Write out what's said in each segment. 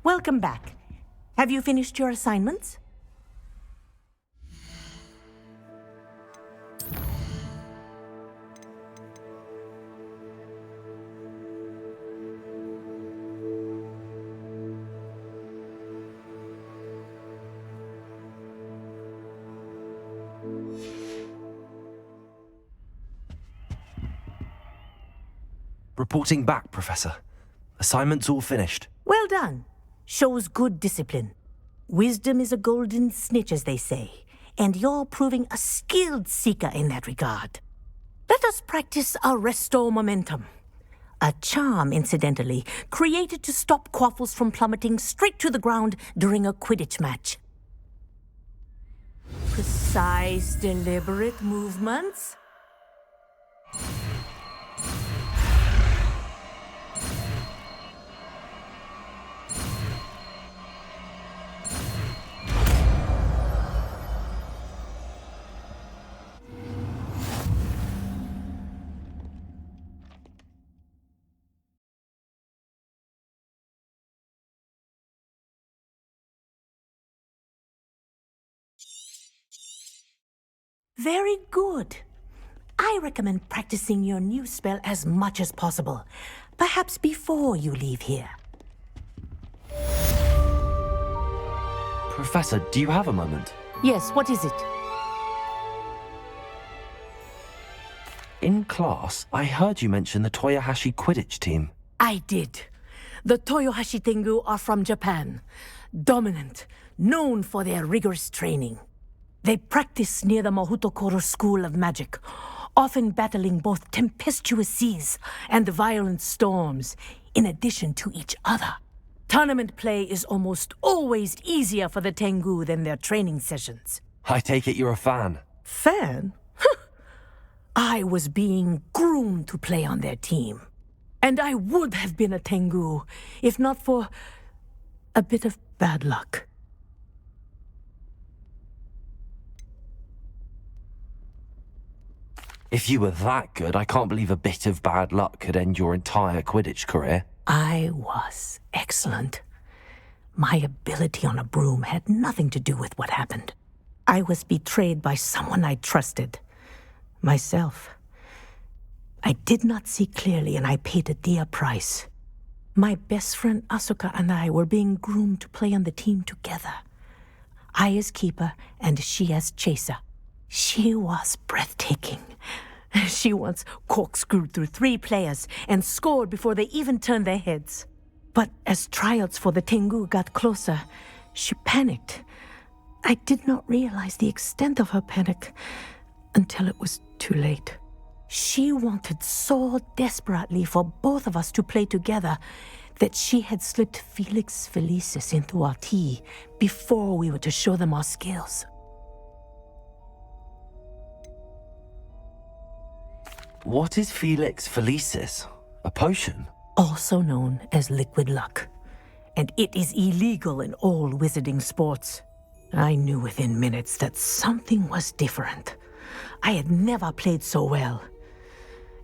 Welcome back. Have you finished your assignments? Reporting back, Professor. Assignment's all finished. Well done. Shows good discipline. Wisdom is a golden snitch, as they say, and you're proving a skilled seeker in that regard. Let us practice ARRESTO MOMENTUM. A charm, incidentally, created to stop quaffles from plummeting straight to the ground during a Quidditch match. Precise, deliberate movements. Very good. I recommend practicing your new spell as much as possible, perhaps before you leave here. Professor, do you have a moment? Yes, what is it? In class, I heard you mention the Toyohashi Quidditch team. I did. The Toyohashi Tengu are from Japan. Dominant, known for their rigorous training. They practice near the Mahutokoro School of Magic, often battling both tempestuous seas and violent storms, in addition to each other. Tournament play is almost always easier for the Tengu than their training sessions. I take it you're a fan. Fan? I was being groomed to play on their team. And I would have been a Tengu, if not for a bit of bad luck. If you were that good, I can't believe a bit of bad luck could end your entire Quidditch career. I was excellent. My ability on a broom had nothing to do with what happened. I was betrayed by someone I trusted. Myself. I did not see clearly, and I paid a dear price. My best friend Asuka and I were being groomed to play on the team together. I as keeper, and she as chaser. She was breathtaking. She once corkscrewed through 3 players and scored before they even turned their heads. But as tryouts for the Tengu got closer, she panicked. I did not realize the extent of her panic until it was too late. She wanted so desperately for both of us to play together that she had slipped Felix Felicis into our tea before we were to show them our skills. What is Felix Felicis? A potion? Also known as liquid luck. And it is illegal in all wizarding sports. I knew within minutes that something was different. I had never played so well.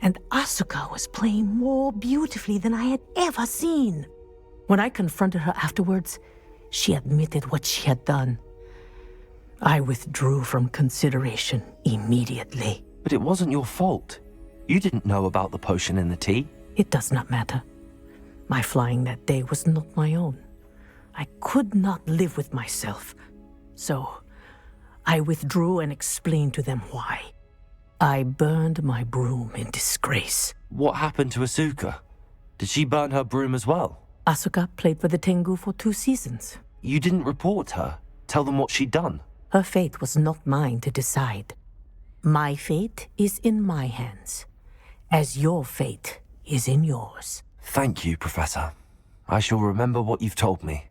And Asuka was playing more beautifully than I had ever seen. When I confronted her afterwards, she admitted what she had done. I withdrew from consideration immediately. But it wasn't your fault. You didn't know about the potion in the tea. It does not matter. My flying that day was not my own. I could not live with myself. So, I withdrew and explained to them why. I burned my broom in disgrace. What happened to Asuka? Did she burn her broom as well? Asuka played for the Tengu for 2 seasons. You didn't report her? Tell them what she'd done? Her fate was not mine to decide. My fate is in my hands, as your fate is in yours. Thank you, Professor. I shall remember what you've told me.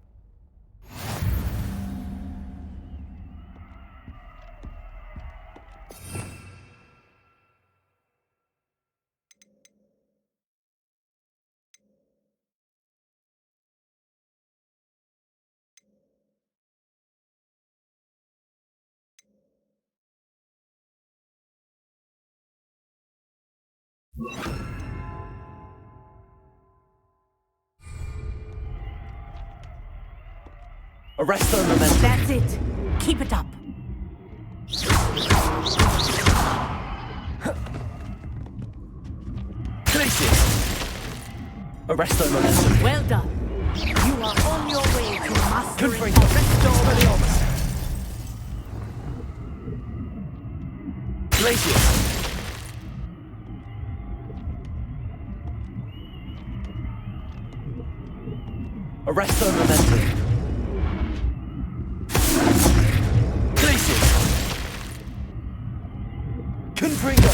Arresto momentum. That's it. Keep it up. Glacius. Arresto momentum. Well done. You are on your way to mastering Confringo. Arresto. Glacius. Arresto momentum. Glacius. Confringo.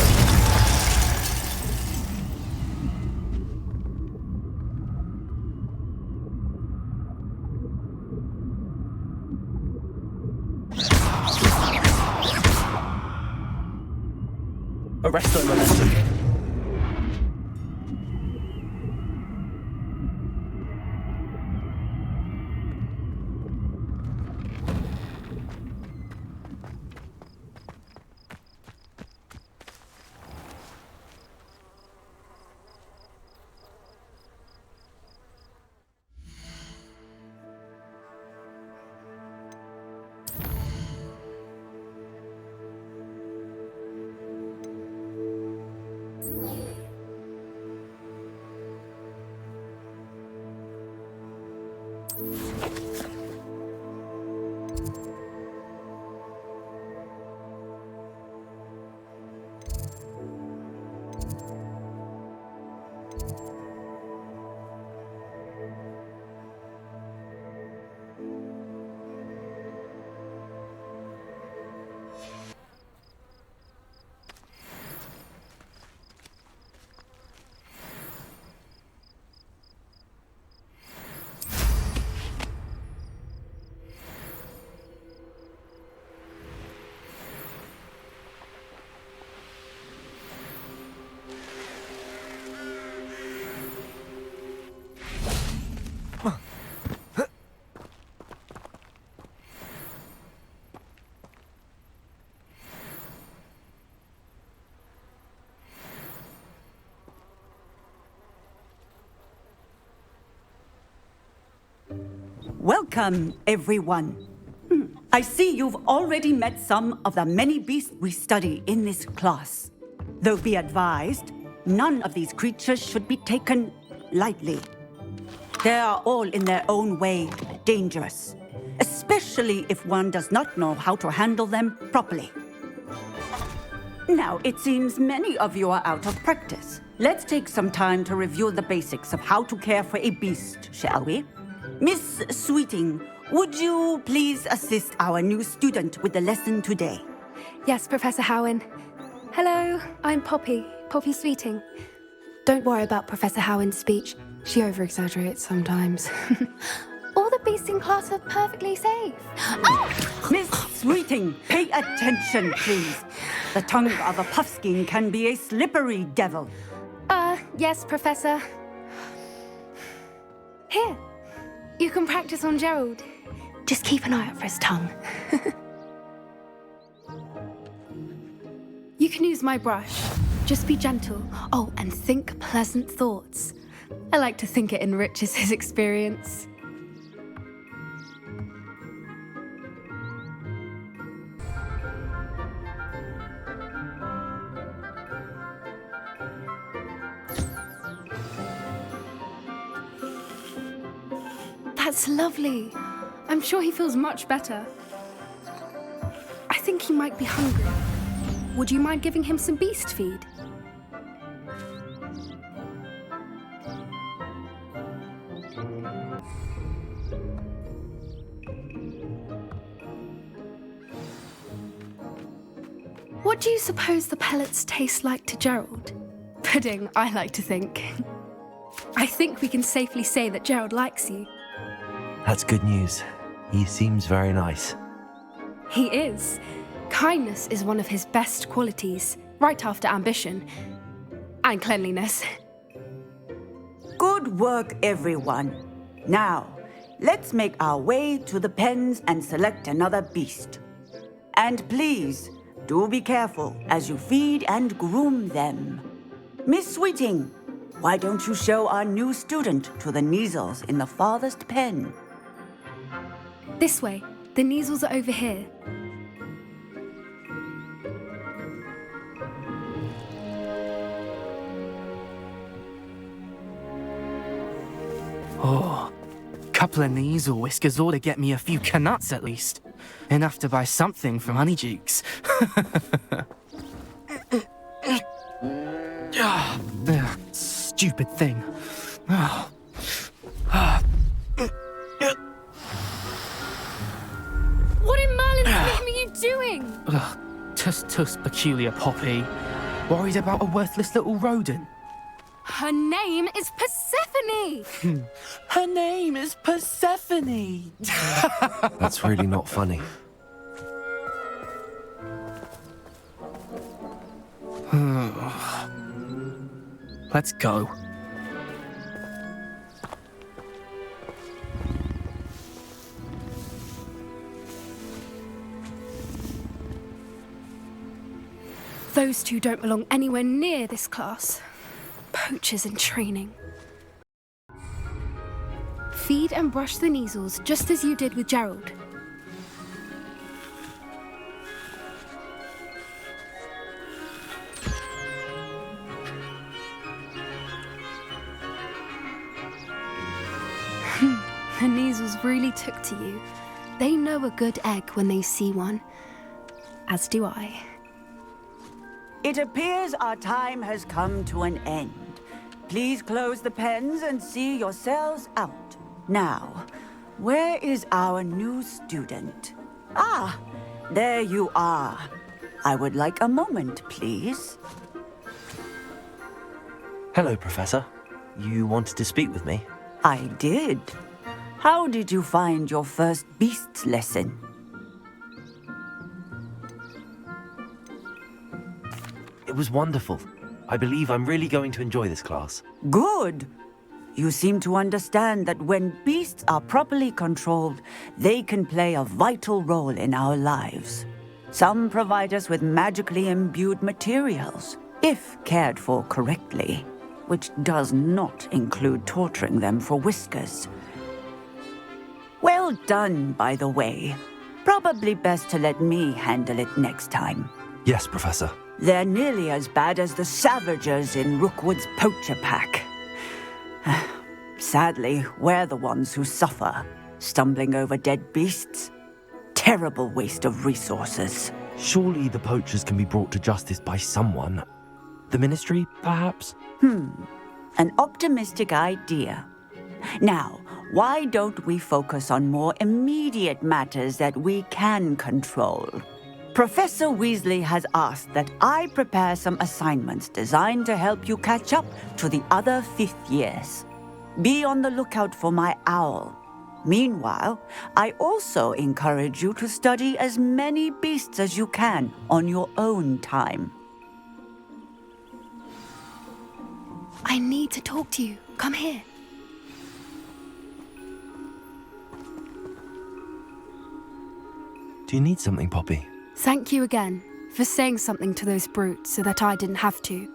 Arresto momentum. Welcome, everyone. I see you've already met some of the many beasts we study in this class. Though be advised, none of these creatures should be taken lightly. They are all in their own way dangerous, especially if one does not know how to handle them properly. Now, it seems many of you are out of practice. Let's take some time to review the basics of how to care for a beast, shall we? Miss Sweeting, would you please assist our new student with the lesson today? Yes, Professor Howin. Hello, I'm Poppy Sweeting. Don't worry about Professor Howin's speech. She over-exaggerates sometimes. All the beasts in class are perfectly safe. Oh! Miss Sweeting, pay attention, please. The tongue of a puffskein can be a slippery devil. Yes, Professor. Here, you can practice on Gerald. Just keep an eye out for his tongue. You can use my brush. Just be gentle. Oh, and think pleasant thoughts. I like to think it enriches his experience. That's lovely. I'm sure he feels much better. I think he might be hungry. Would you mind giving him some beast feed? What do you suppose the pellets taste like to Gerald? Pudding, I like to think. I think we can safely say that Gerald likes you. That's good news. He seems very nice. He is. Kindness is one of his best qualities, right after ambition. And cleanliness. Good work, everyone. Now, let's make our way to the pens and select another beast. And please, do be careful as you feed and groom them. Miss Sweeting, why don't you show our new student to the Neasels in the farthest pen? This way. The measles are over here. Oh, couple of Neasel whiskers ought to get me a few canuts at least. Enough to buy something from Honeydukes. Stupid thing. What in Merlin's name are you doing? Tuss, peculiar Poppy. Worried about a worthless little rodent. Her name is Persephone! Her name is Persephone! That's really not funny. Let's go. Those two don't belong anywhere near this class. Poachers in training. Feed and brush the Neasels just as you did with Gerald. The Neasels really took to you. They know a good egg when they see one. As do I. It appears our time has come to an end. Please close the pens and see yourselves out. Now, where is our new student? Ah, there you are. I would like a moment, please. Hello, Professor. You wanted to speak with me? I did. How did you find your first beasts lesson? It was wonderful. I believe I'm really going to enjoy this class. Good. You seem to understand that when beasts are properly controlled, they can play a vital role in our lives. Some provide us with magically imbued materials, if cared for correctly, which does not include torturing them for whiskers. Well done, by the way. Probably best to let me handle it next time. Yes, Professor. They're nearly as bad as the Savagers in Rookwood's poacher pack. Sadly, we're the ones who suffer, stumbling over dead beasts. Terrible waste of resources. Surely the poachers can be brought to justice by someone. The Ministry, perhaps? An optimistic idea. Now, why don't we focus on more immediate matters that we can control? Professor Weasley has asked that I prepare some assignments designed to help you catch up to the other fifth years. Be on the lookout for my owl. Meanwhile, I also encourage you to study as many beasts as you can on your own time. I need to talk to you. Come here. Do you need something, Poppy? Thank you again for saying something to those brutes so that I didn't have to.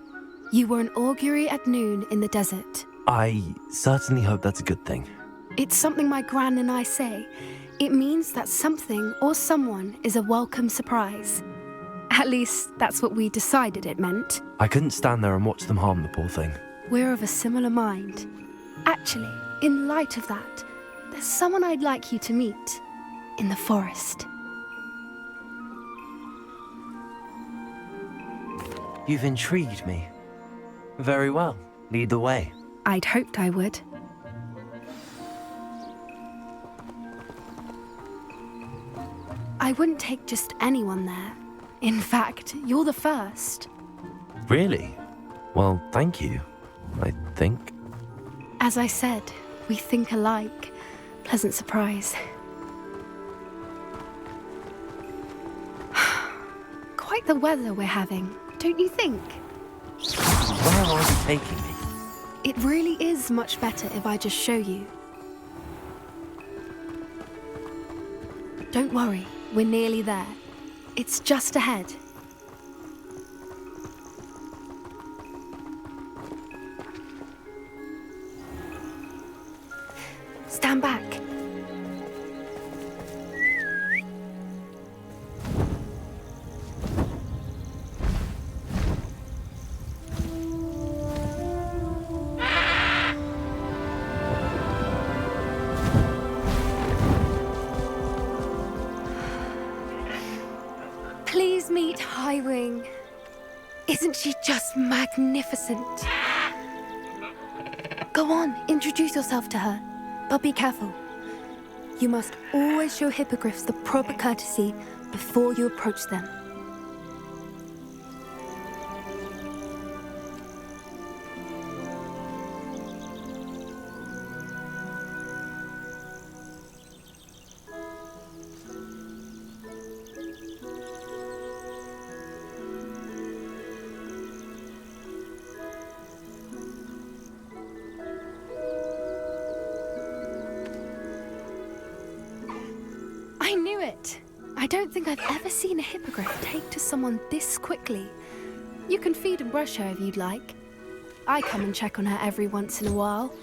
You were an augury at noon in the desert. I certainly hope that's a good thing. It's something my gran and I say. It means that something or someone is a welcome surprise. At least, that's what we decided it meant. I couldn't stand there and watch them harm the poor thing. We're of a similar mind. Actually, in light of that, there's someone I'd like you to meet in the forest. You've intrigued me. Very well. Lead the way. I'd hoped I would. I wouldn't take just anyone there. In fact, you're the first. Really? Well, thank you, I think. As I said, we think alike. Pleasant surprise. Quite the weather we're having, don't you think? Where are you taking me? It really is much better if I just show you. Don't worry, we're nearly there. It's just ahead. Stand back. Highwing. Isn't she just magnificent? Go on, introduce yourself to her. But be careful. You must always show hippogriffs the proper courtesy before you approach them. I knew it! I don't think I've ever seen a hippogriff take to someone this quickly. You can feed and brush her if you'd like. I come and check on her every once in a while.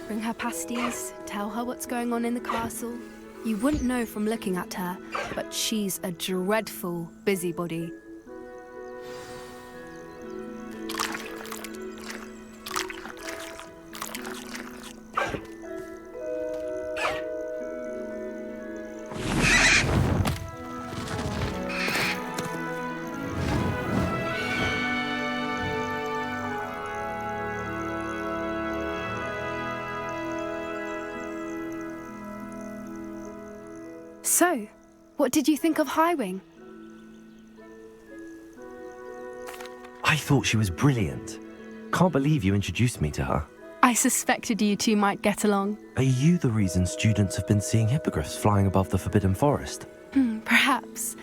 Bring her pasties, tell her what's going on in the castle. You wouldn't know from looking at her, but she's a dreadful busybody. So, what did you think of Highwing? I thought she was brilliant. Can't believe you introduced me to her. I suspected you two might get along. Are you the reason students have been seeing hippogriffs flying above the Forbidden Forest? Perhaps.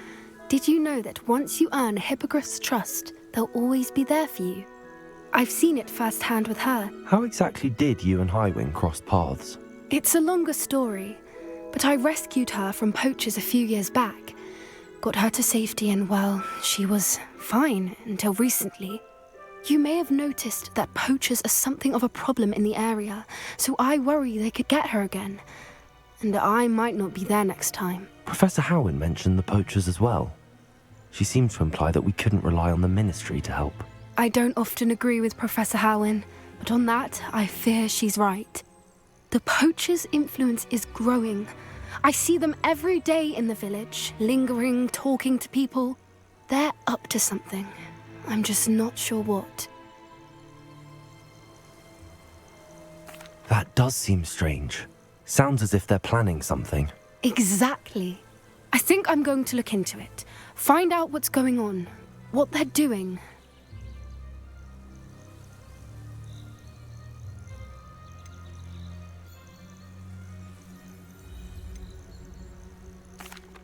Did you know that once you earn a hippogriff's trust, they'll always be there for you? I've seen it firsthand with her. How exactly did you and Highwing cross paths? It's a longer story, but I rescued her from poachers a few years back. Got her to safety and, well, she was fine until recently. You may have noticed that poachers are something of a problem in the area, so I worry they could get her again. And I might not be there next time. Professor Howin mentioned the poachers as well. She seemed to imply that we couldn't rely on the Ministry to help. I don't often agree with Professor Howin, but on that, I fear she's right. The poachers' influence is growing. I see them every day in the village, lingering, talking to people. They're up to something. I'm just not sure what. That does seem strange. Sounds as if they're planning something. Exactly. I think I'm going to look into it. Find out what's going on, what they're doing.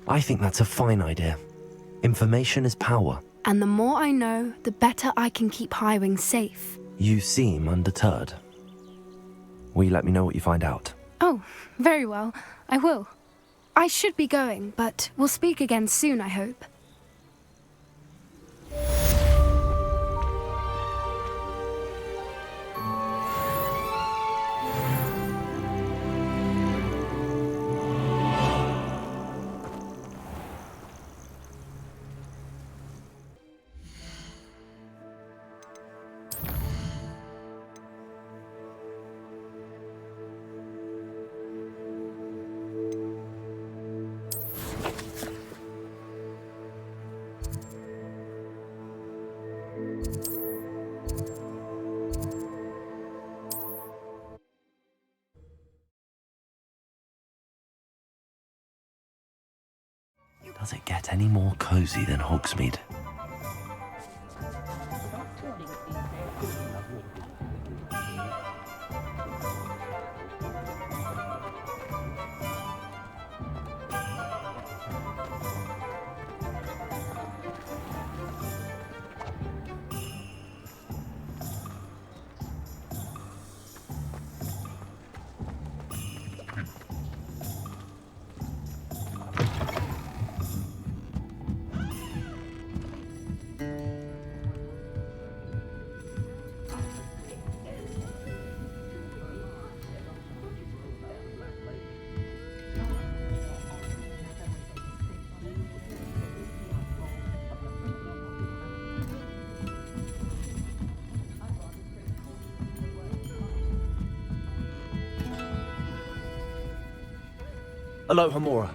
I think that's a fine idea. Information is power. And the more I know, the better I can keep Highwing safe. You seem undeterred. Will you let me know what you find out? Oh, very well. I will. I should be going, but we'll speak again soon, I hope. Does it get any more cozy than Hogsmeade? Aloha Mora.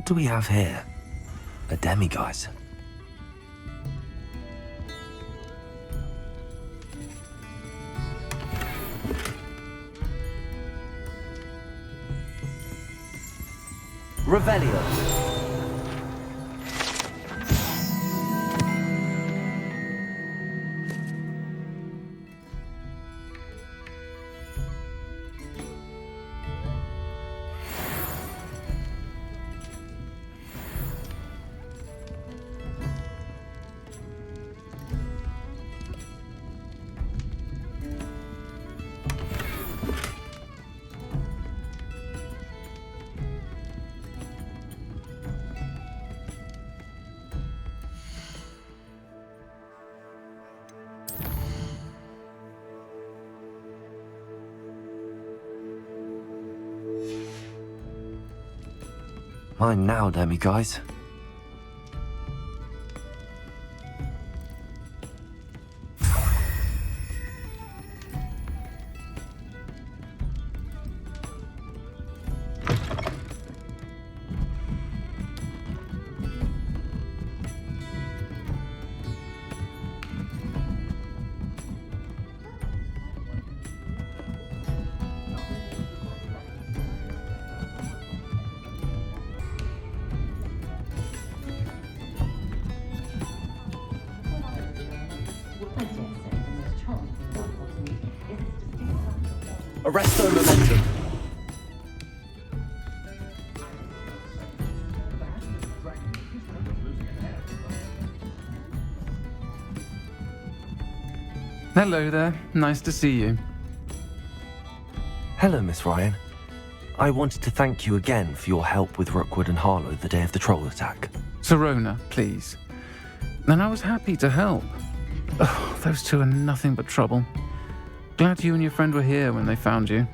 do we have here? A demiguise. Revelio. Mine now, demiguise. Arresto momentum. Hello there. Nice to see you. Hello, Miss Ryan. I wanted to thank you again for your help with Rookwood and Harlow the day of the troll attack. Sirona, please. And I was happy to help. Oh, those two are nothing but trouble. Glad you and your friend were here when they found you.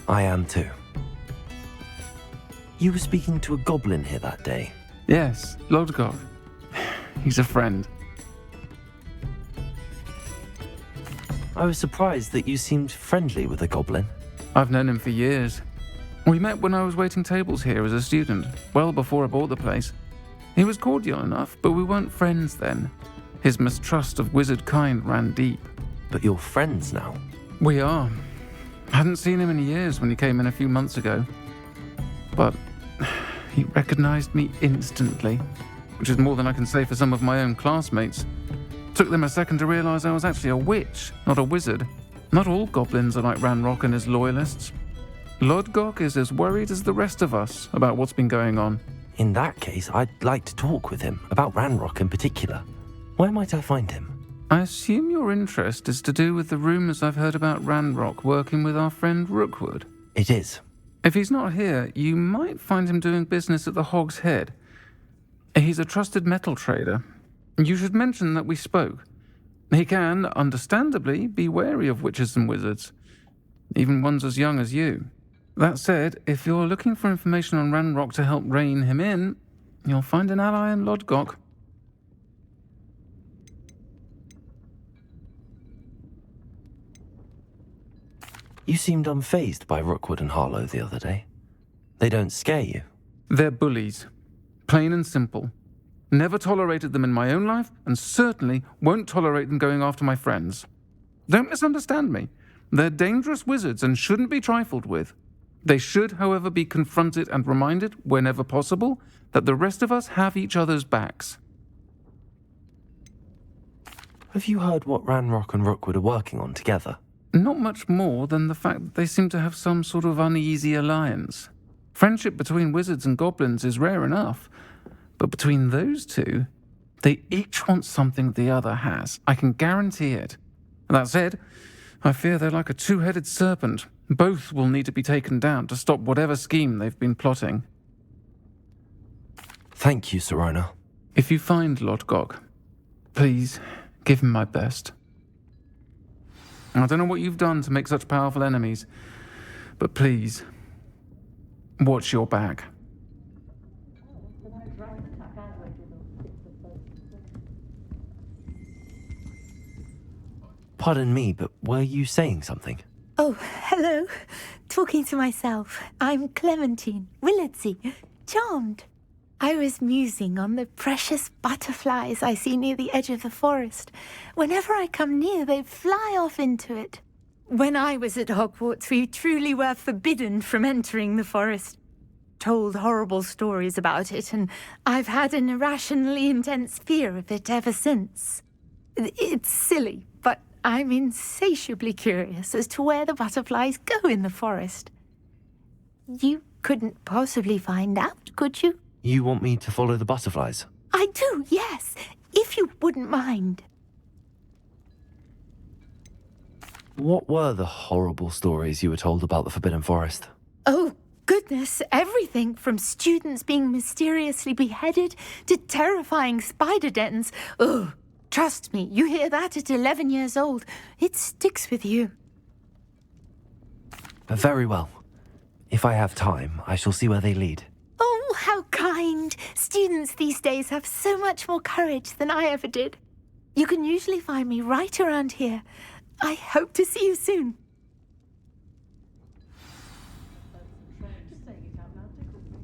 I am too. You were speaking to a goblin here that day. Yes, Lodgok. He's a friend. I was surprised that you seemed friendly with a goblin. I've known him for years. We met when I was waiting tables here as a student, well before I bought the place. He was cordial enough, but we weren't friends then. His mistrust of wizard kind ran deep. But you're friends now. We are. Hadn't seen him in years when he came in a few months ago. But he recognized me instantly, which is more than I can say for some of my own classmates. Took them a second to realize I was actually a witch, not a wizard. Not all goblins are like Ranrock and his loyalists. Lodgok is as worried as the rest of us about what's been going on. In that case, I'd like to talk with him, about Ranrock in particular. Where might I find him? I assume your interest is to do with the rumors I've heard about Ranrock working with our friend Rookwood. It is. If he's not here, you might find him doing business at the Hog's Head. He's a trusted metal trader. You should mention that we spoke. He can, understandably, be wary of witches and wizards, even ones as young as you. That said, if you're looking for information on Ranrock to help rein him in, you'll find an ally in Lodgok. You seemed unfazed by Rookwood and Harlow the other day. They don't scare you. They're bullies. Plain and simple. Never tolerated them in my own life, and certainly won't tolerate them going after my friends. Don't misunderstand me. They're dangerous wizards and shouldn't be trifled with. They should, however, be confronted and reminded, whenever possible, that the rest of us have each other's backs. Have you heard what Ranrock and Rookwood are working on together? Not much more than the fact that they seem to have some sort of uneasy alliance. Friendship between wizards and goblins is rare enough, but between those two, they each want something the other has. I can guarantee it. That said, I fear they're like a two-headed serpent. Both will need to be taken down to stop whatever scheme they've been plotting. Thank you, Sirona. If you find Lodgok, please give him my best. I don't know what you've done to make such powerful enemies, but please, watch your back. Pardon me, but were you saying something? Oh, hello. Talking to myself. I'm Clemintine, Willardsey. Charmed. I was musing on the precious butterflies I see near the edge of the forest. Whenever I come near, they fly off into it. When I was at Hogwarts, we truly were forbidden from entering the forest. Told horrible stories about it, and I've had an irrationally intense fear of it ever since. It's silly, but I'm insatiably curious as to where the butterflies go in the forest. You couldn't possibly find out, could you? You want me to follow the butterflies? I do, yes, if you wouldn't mind. What were the horrible stories you were told about the Forbidden Forest? Oh, goodness, everything from students being mysteriously beheaded to terrifying spider dens. Ugh, trust me, you hear that at 11 years old, it sticks with you. Very well. If I have time, I shall see where they lead. Oh, how kind. Students these days have so much more courage than I ever did. You can usually find me right around here. I hope to see you soon.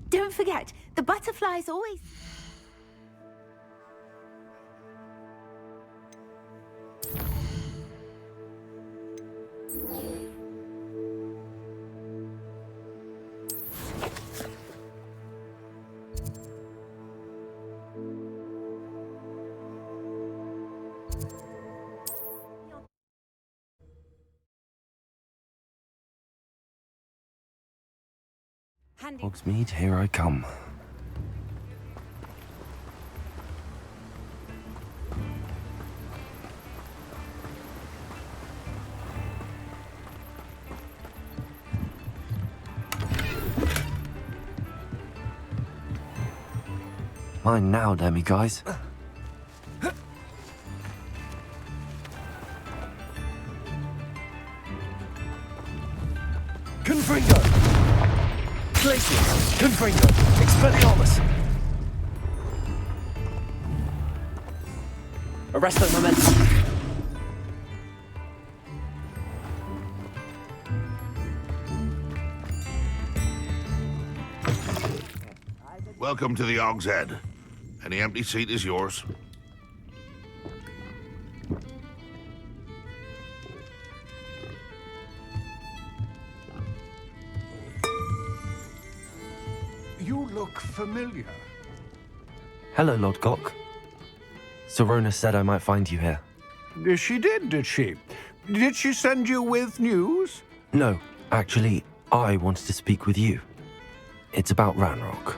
Don't forget, the butterflies always... Hogsmeade, here I come. Mine now, Demi, guys. Confringo! Glacius! Confringo! Expelliarmus! Arresto Momentum! Welcome to the Og's Head. Any empty seat is yours. You look familiar. Hello, Lord Cock. Serona said I might find you here. She did she? Did she send you with news? No, actually, I wanted to speak with you. It's about Ranrock.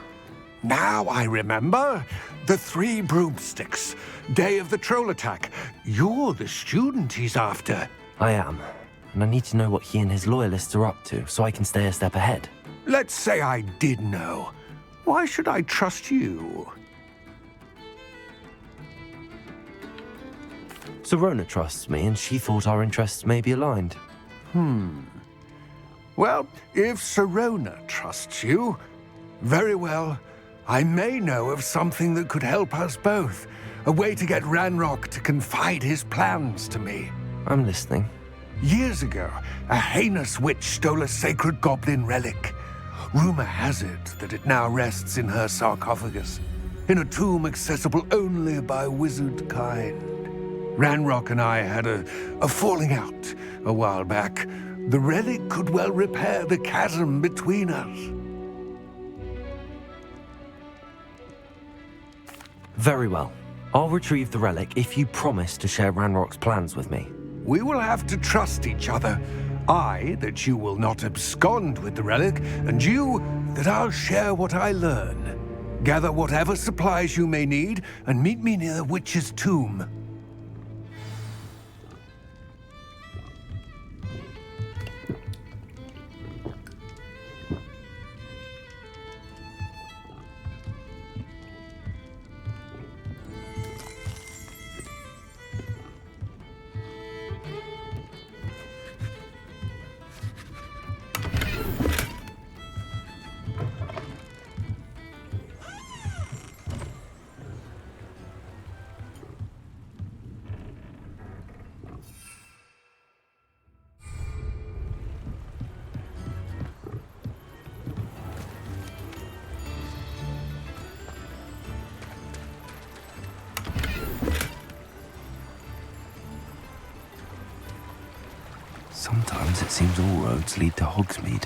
Now I remember. The 3 broomsticks. Day of the troll attack. You're the student he's after. I am, and I need to know what he and his loyalists are up to so I can stay a step ahead. Let's say I did know. Why should I trust you? Serona trusts me, and she thought our interests may be aligned. Well, if Serona trusts you, very well. I may know of something that could help us both. A way to get Ranrock to confide his plans to me. I'm listening. Years ago, a heinous witch stole a sacred goblin relic. Rumor has it that it now rests in her sarcophagus, in a tomb accessible only by wizard kind. Ranrock and I had a falling out a while back. The relic could well repair the chasm between us. Very well. I'll retrieve the relic if you promise to share Ranrock's plans with me. We will have to trust each other. I, that you will not abscond with the relic, and you, that I'll share what I learn. Gather whatever supplies you may need, and meet me near the witch's tomb. Sometimes it seems all roads lead to Hogsmeade.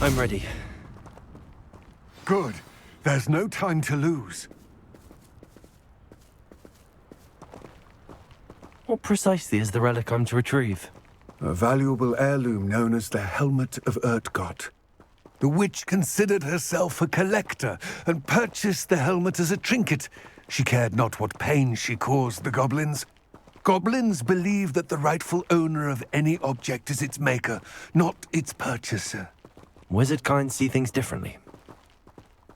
I'm ready. Good. There's no time to lose. What precisely is the relic I'm to retrieve? A valuable heirloom known as the Helmet of Urtkot. The witch considered herself a collector and purchased the helmet as a trinket. She cared not what pain she caused the goblins. Goblins believe that the rightful owner of any object is its maker, not its purchaser. Wizard kind see things differently.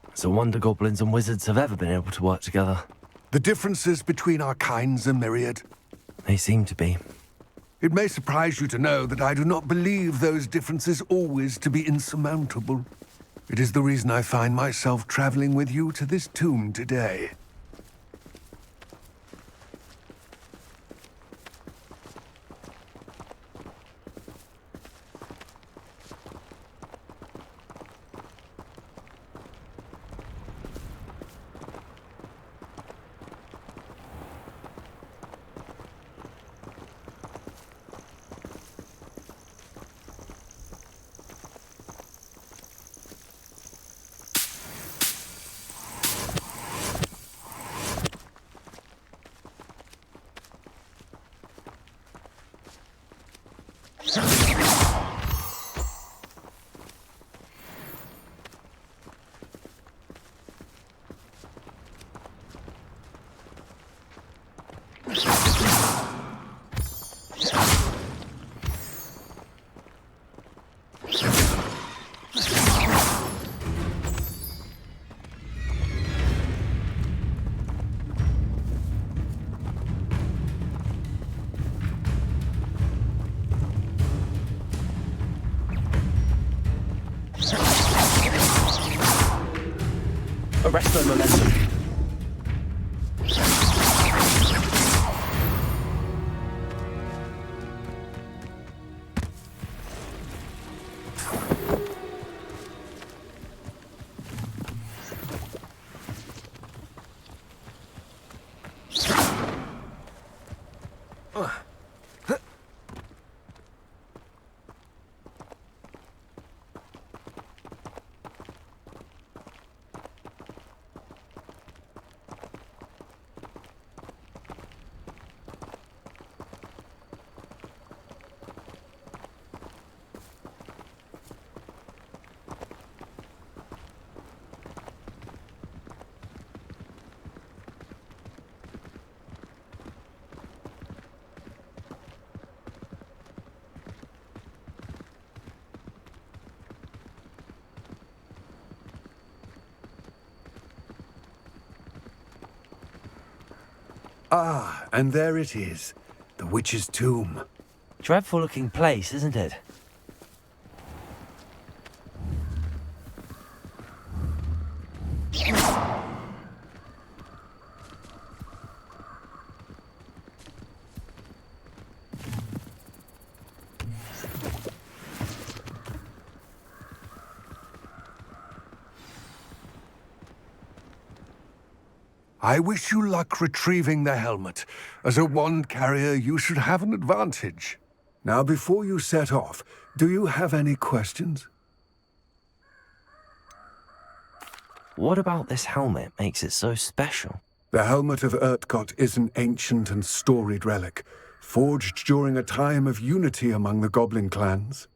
It's a wonder goblins and wizards have ever been able to work together. The differences between our kinds are myriad. They seem to be. It may surprise you to know that I do not believe those differences always to be insurmountable. It is the reason I find myself traveling with you to this tomb today. ARRESTO MOMENTUM. Ah, and there it is. The witch's tomb. Dreadful looking place, isn't it? I wish you luck retrieving the helmet. As a wand carrier, you should have an advantage. Now, before you set off, do you have any questions? What about this helmet makes it so special? The Helmet of Urtkot is an ancient and storied relic, forged during a time of unity among the goblin clans.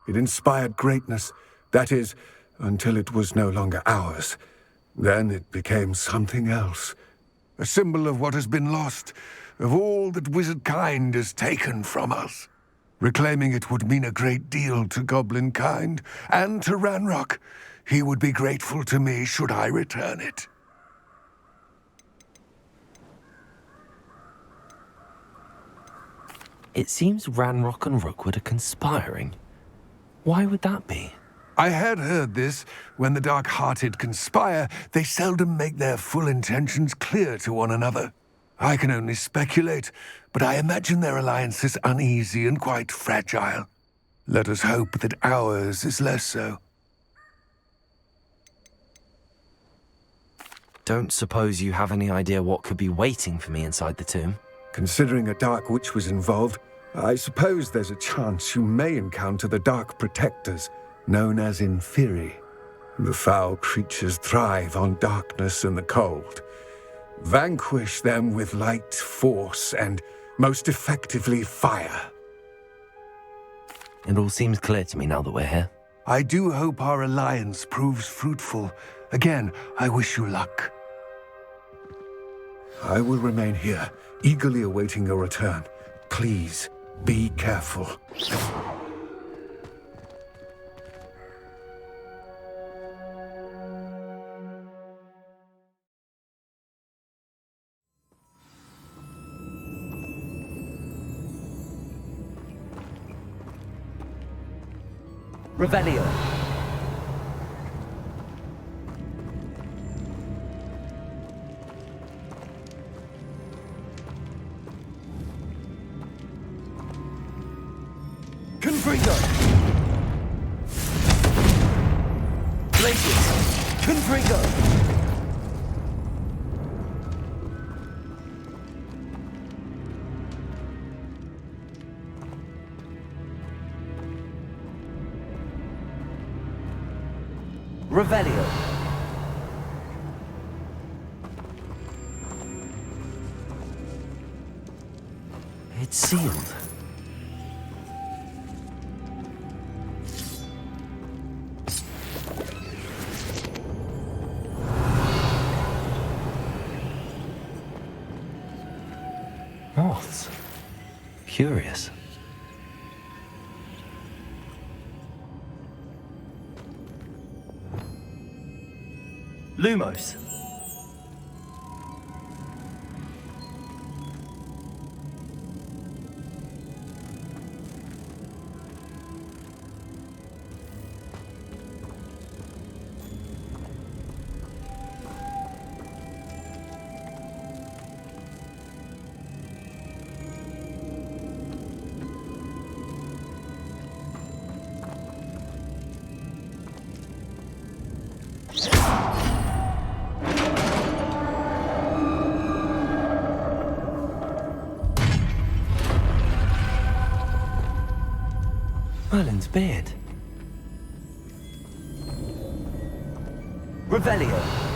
It inspired greatness, that is, until it was no longer ours. Then it became something else. A symbol of what has been lost, of all that wizard kind has taken from us. Reclaiming it would mean a great deal to goblin kind, and to Ranrock. He would be grateful to me should I return it. It seems Ranrock and Rookwood are conspiring. Why would that be? I had heard this. When the dark-hearted conspire, they seldom make their full intentions clear to one another. I can only speculate, but I imagine their alliance is uneasy and quite fragile. Let us hope that ours is less so. Don't suppose you have any idea what could be waiting for me inside the tomb? Considering a Dark Witch was involved, I suppose there's a chance you may encounter the Dark Protectors, known as Inferi. The foul creatures thrive on darkness and the cold. Vanquish them with light, force, and, most effectively, fire. It all seems clear to me now that we're here. I do hope our alliance proves fruitful. Again, I wish you luck. I will remain here, eagerly awaiting your return. Please, be careful. Revelio. Confringo! Blazes! Confringo! Revelio. It's sealed. Moths. Curious. Lumos. Merlin's beard. Revelio.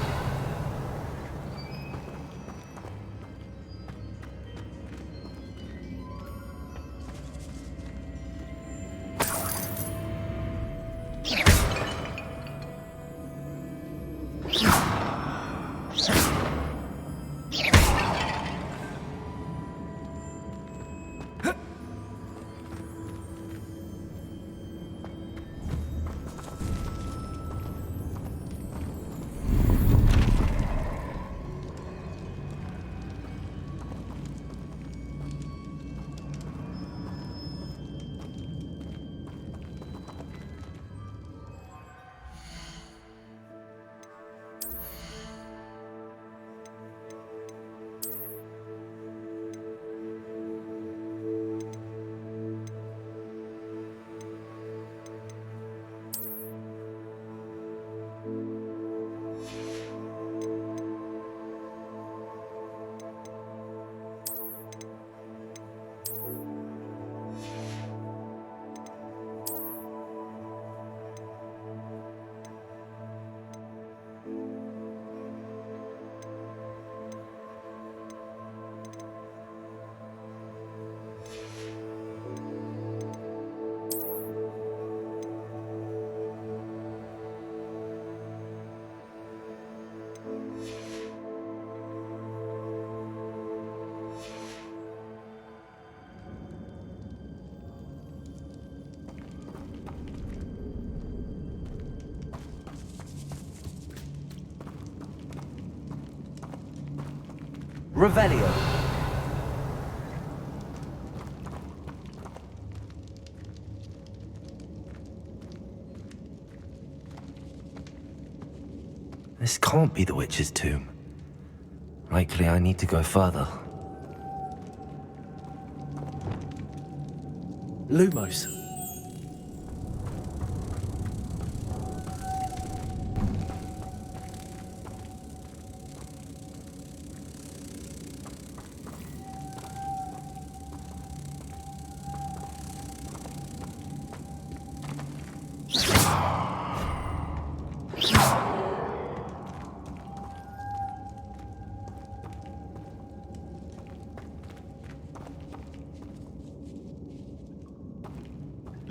Revelio. This can't be the witch's tomb. Likely I need to go further. Lumos.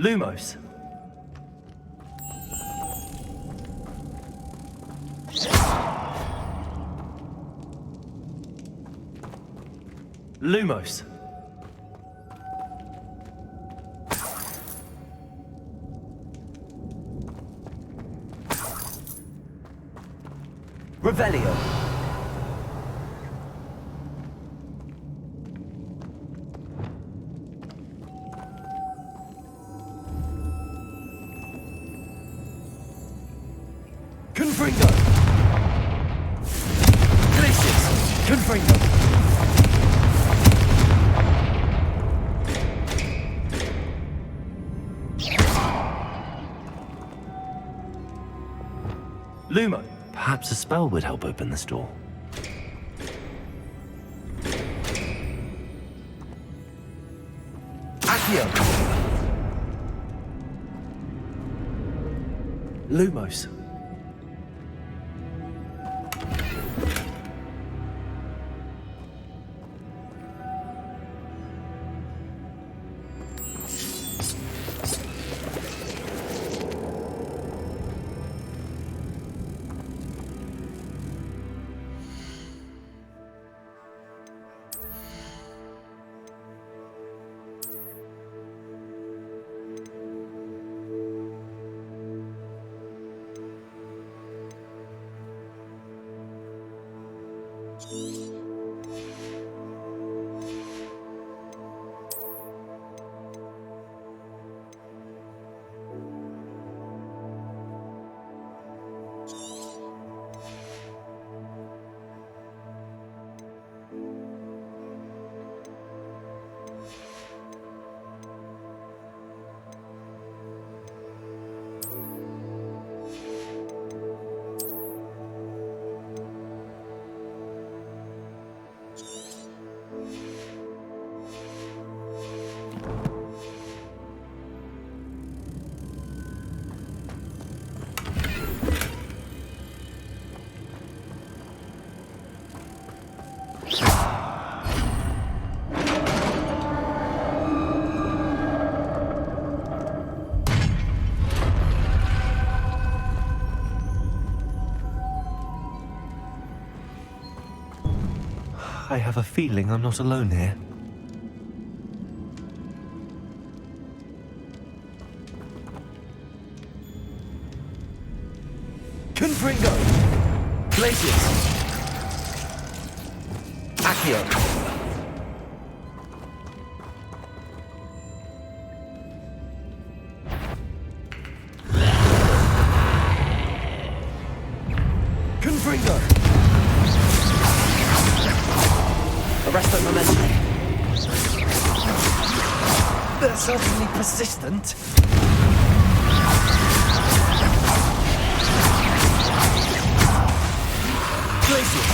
Lumos. Lumos. Revelio. Confringo! Glacius! Confringo! Lumo! Perhaps a spell would help open this door. Accio! Lumos. I have a feeling I'm not alone here. Confringo! Glacius! Accio! Confringo! Arresto Momentum. They're certainly persistent. Glacius.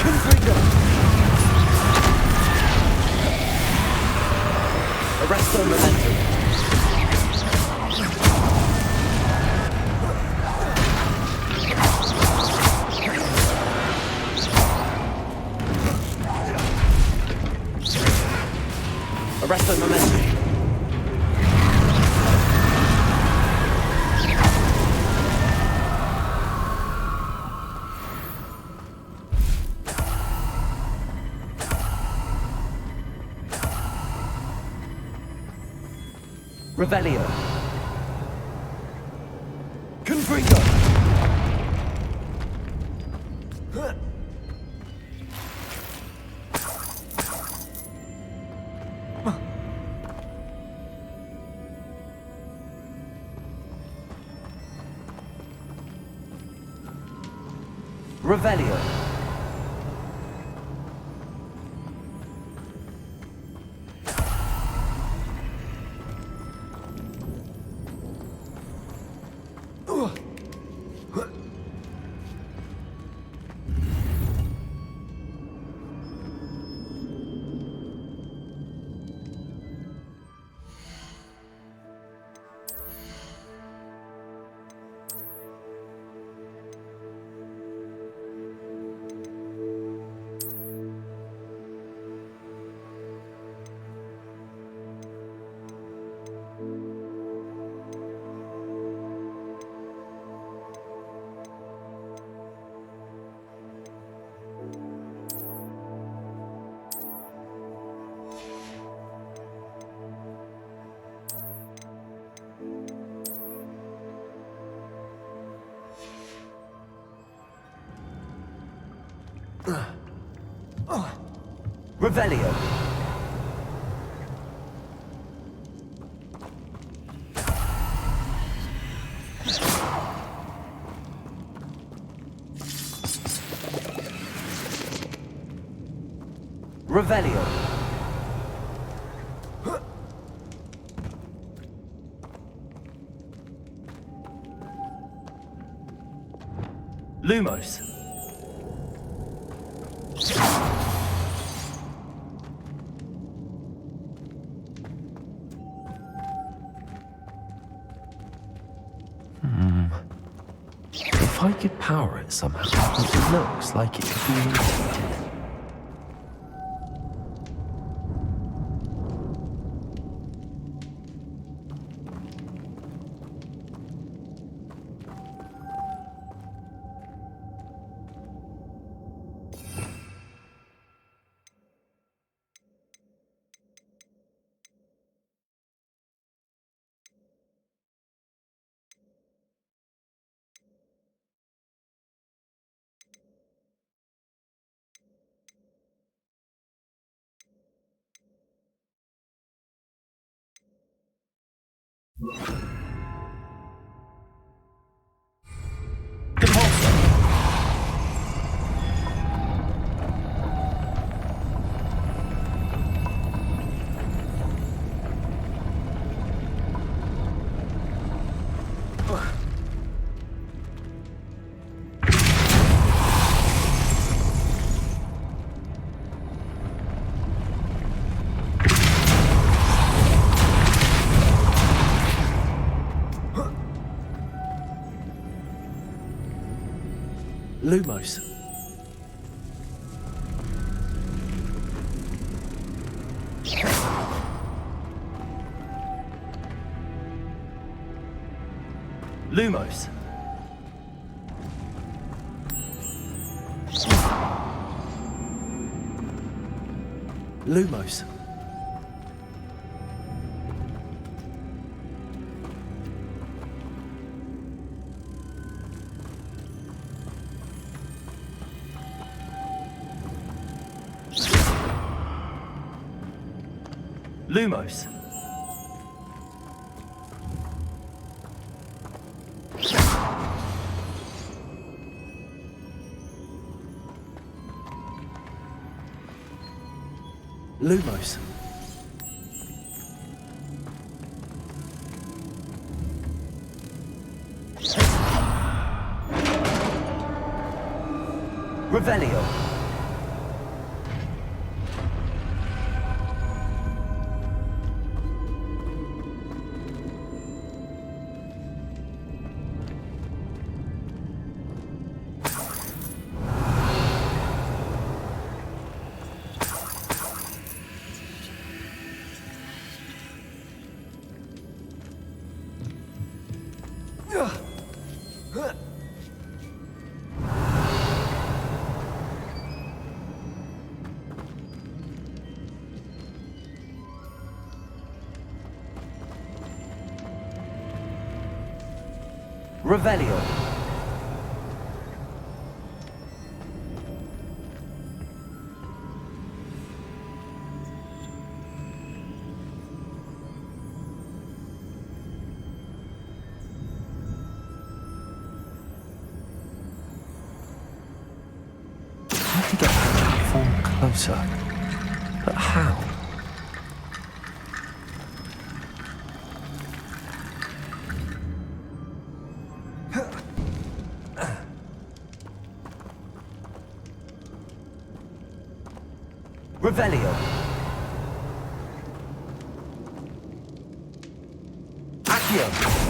Confringo. Arresto Momentum. Arresto Momentum. Revelio. Confringo. Revelio. Revelio. Revelio. Lumos. If I could power it somehow, it looks like it could be repeated. Lumos. Lumos. Lumos. Lumos. Lumos. Revelio. Revelio. closer. But how? Revelio. Accio.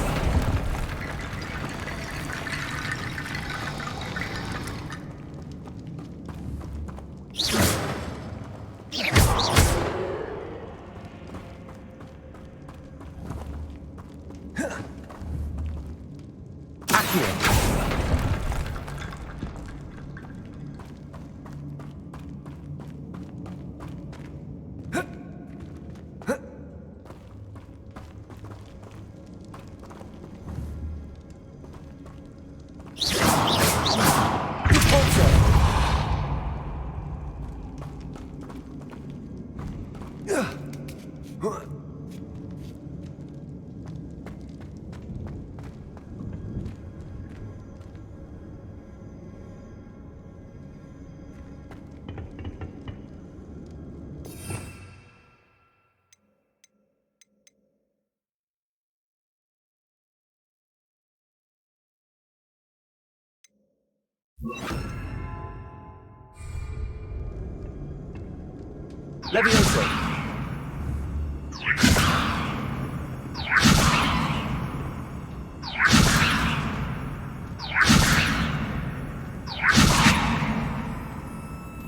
Levioso.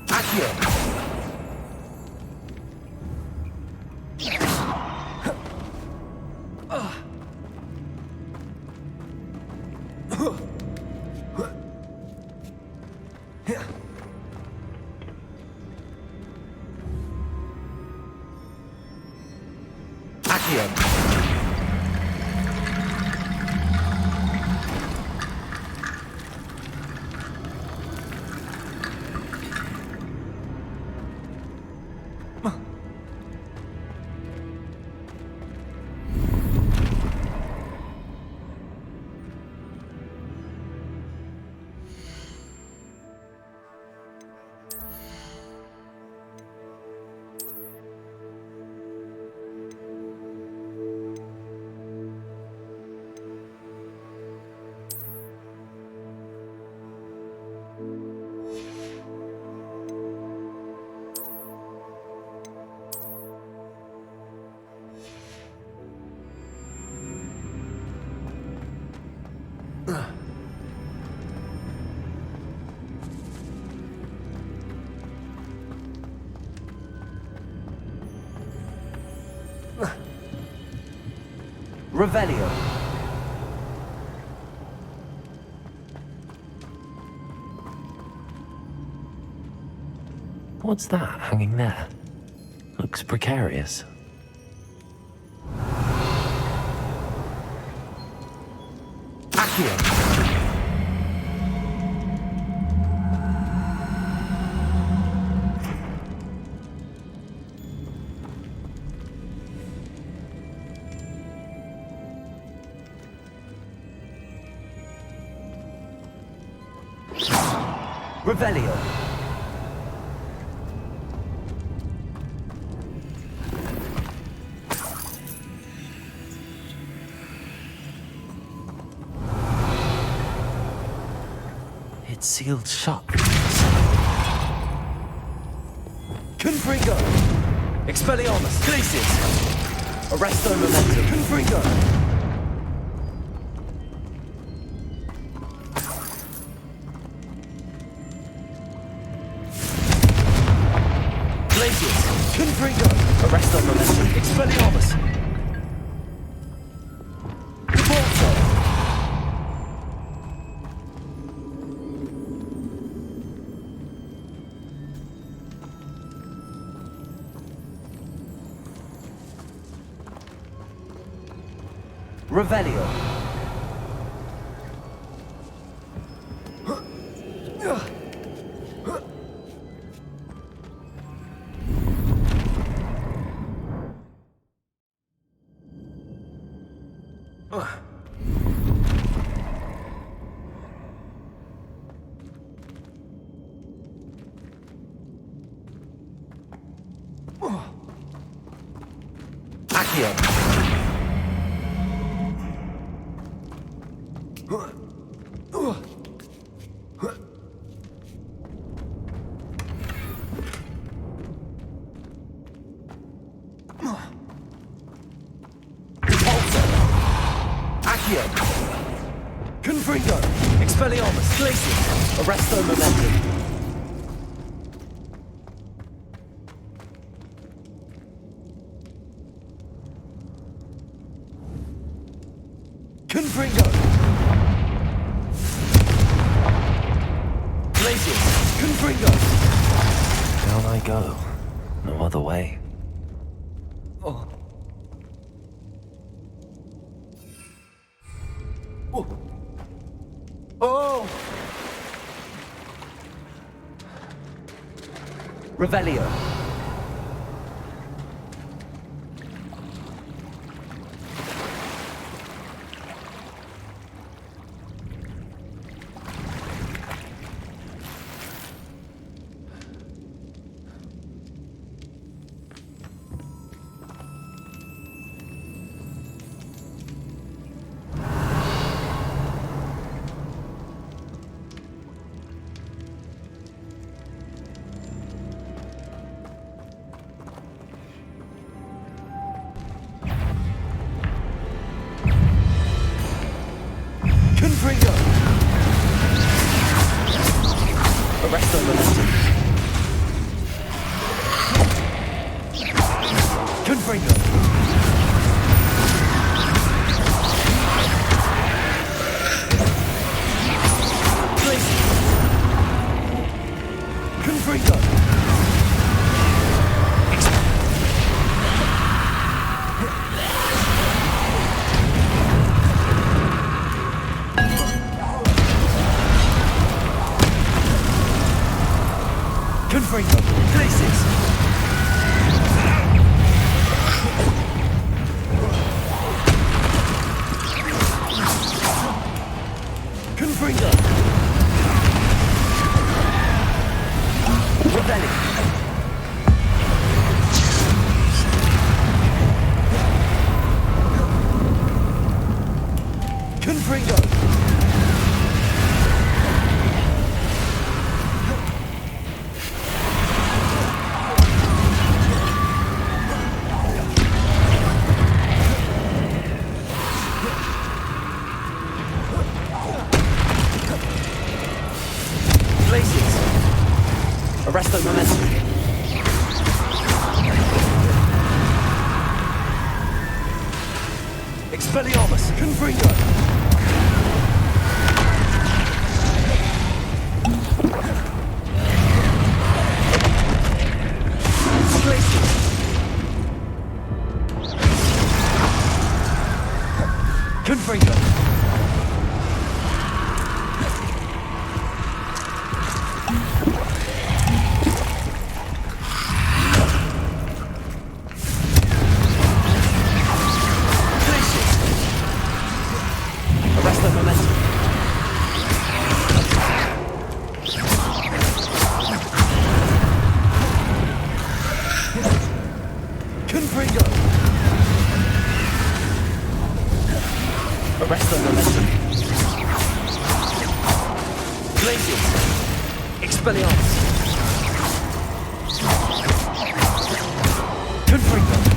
Accio. Revelio. What's that hanging there? Looks precarious. Accio. Revelio. It's sealed shut. Confringo. Expelliarmus. Glacius. Arresto Momentum. Confringo. Confringo! Arresto Momentum! Expelliarmus! Volto! Revelio! Accio. Accio. Confringo. Expelliarmus. Glacius. Arresto Momentum. Confringo. Glacius. Confringo. Down I go. No other way. Oh. Oh. Oh. Revelio. Confringo. Arresto Momentum. Confringo. Confringo. Confringo. Glacius. Confringo. Revelli. Confringo. Glacius. Arresto Momentum. Expelliarmus. Confringo. Glacius. Confringo. Arresto Momentum. Confringo. Arresto Momentum. Glacius. Expelliarmus. Confringo.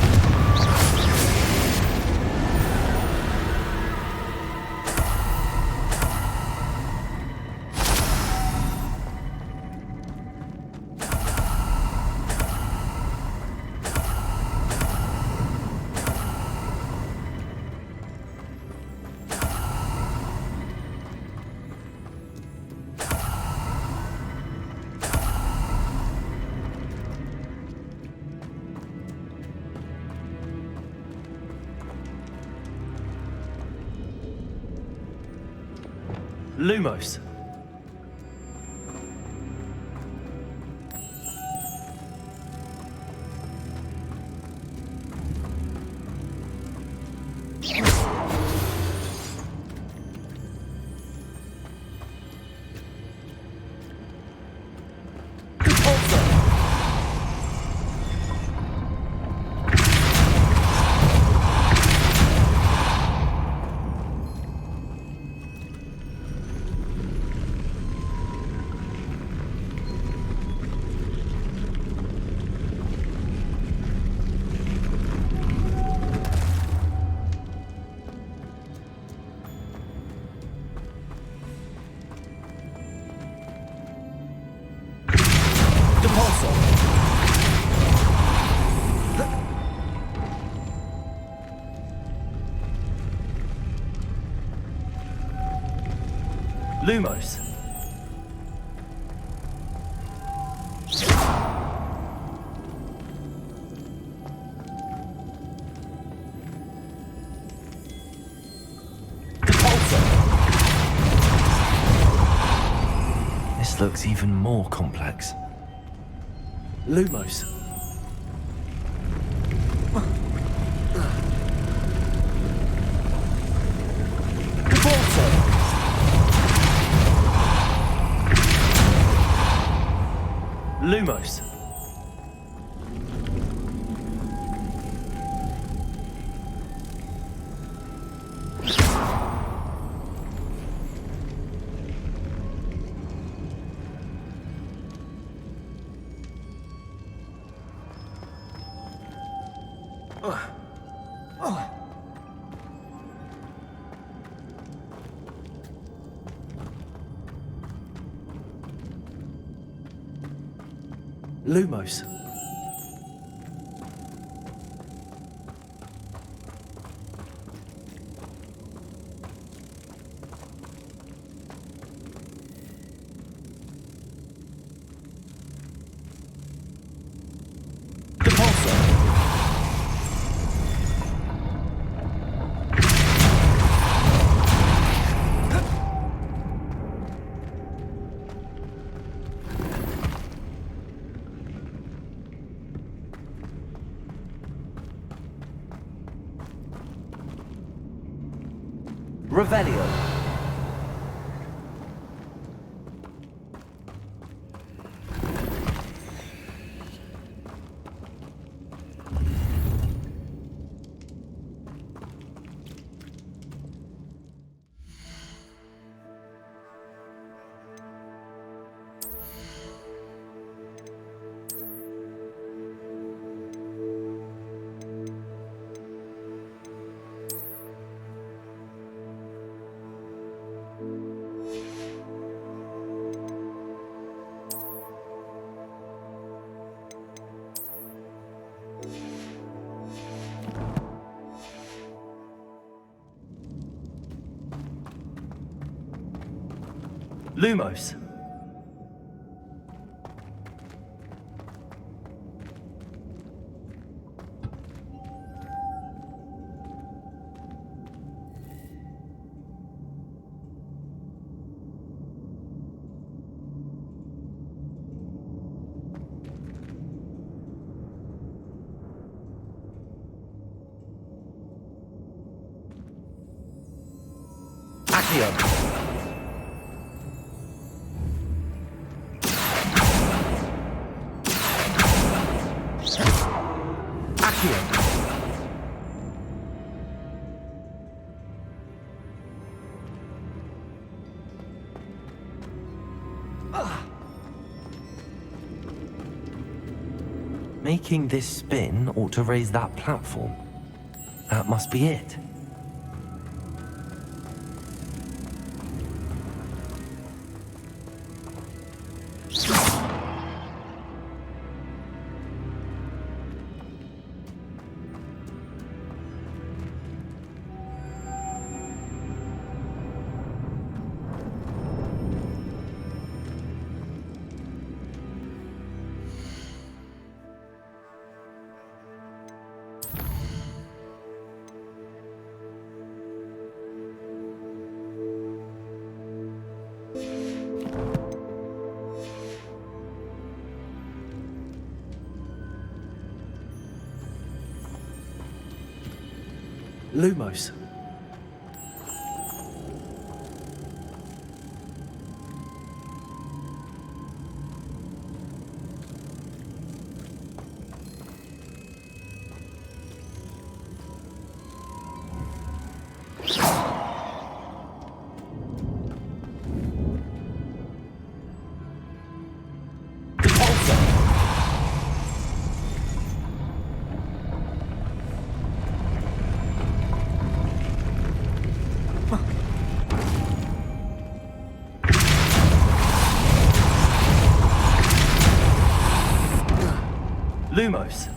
Lumos. Lumos. This looks even more complex. Lumos. Lumos. Lumos. Revelio. Lumos. Accio. Making this spin ought to raise that platform. That must be it. Lumos. Lumos.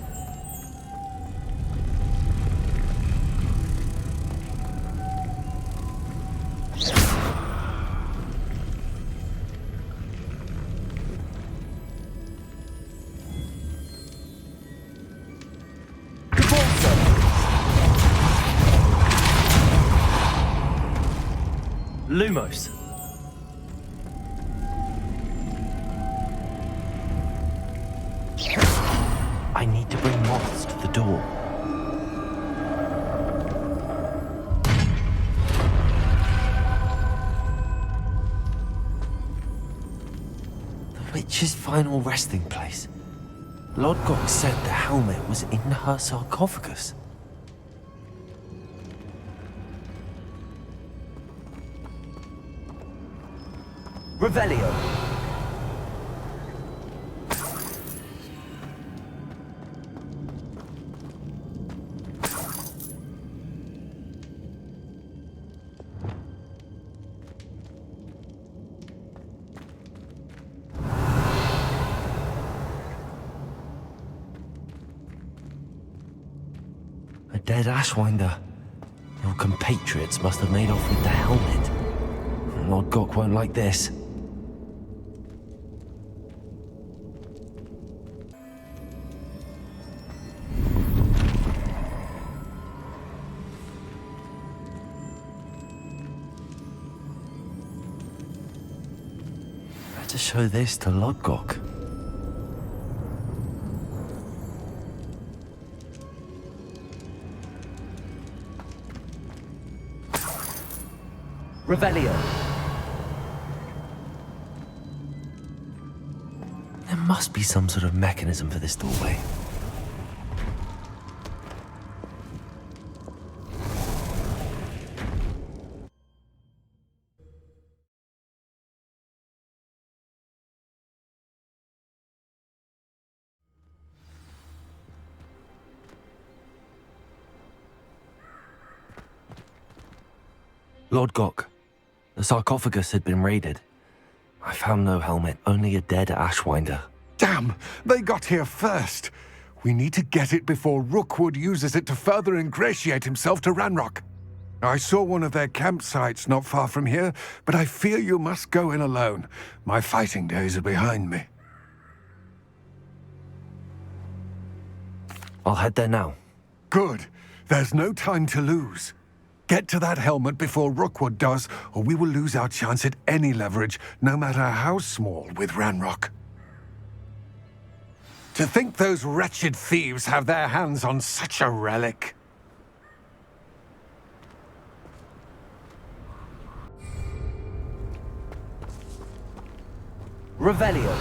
Lumos. I need to bring moths to the door. The witch's final resting place. Lodgok said the helmet was in her sarcophagus. Revelio. A dead Ashwinder. Your compatriots must have made off with the helmet. Lord Gok won't like this. Better show this to Lodgok. Revelio. There must be some sort of mechanism for this doorway. Lord Gok, the sarcophagus had been raided. I found no helmet, only a dead Ashwinder. Damn! They got here first. We need to get it before Rookwood uses it to further ingratiate himself to Ranrock. I saw one of their campsites not far from here, but I fear you must go in alone. My fighting days are behind me. I'll head there now. Good. There's no time to lose. Get to that helmet before Rookwood does, or we will lose our chance at any leverage, no matter how small, with Ranrock. To think those wretched thieves have their hands on such a relic. Revelio.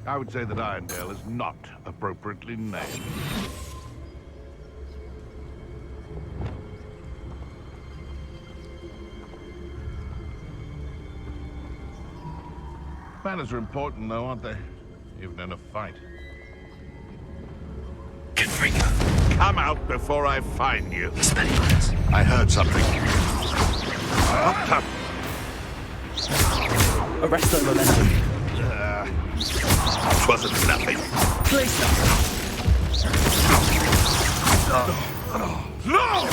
I would say that Irondale is not appropriately named. Manners are important, though, aren't they? Even in a fight. Confringo. Come out before I find you. Smelly minds. I heard something. Arresto momentum. Wasn't nothing. Place No!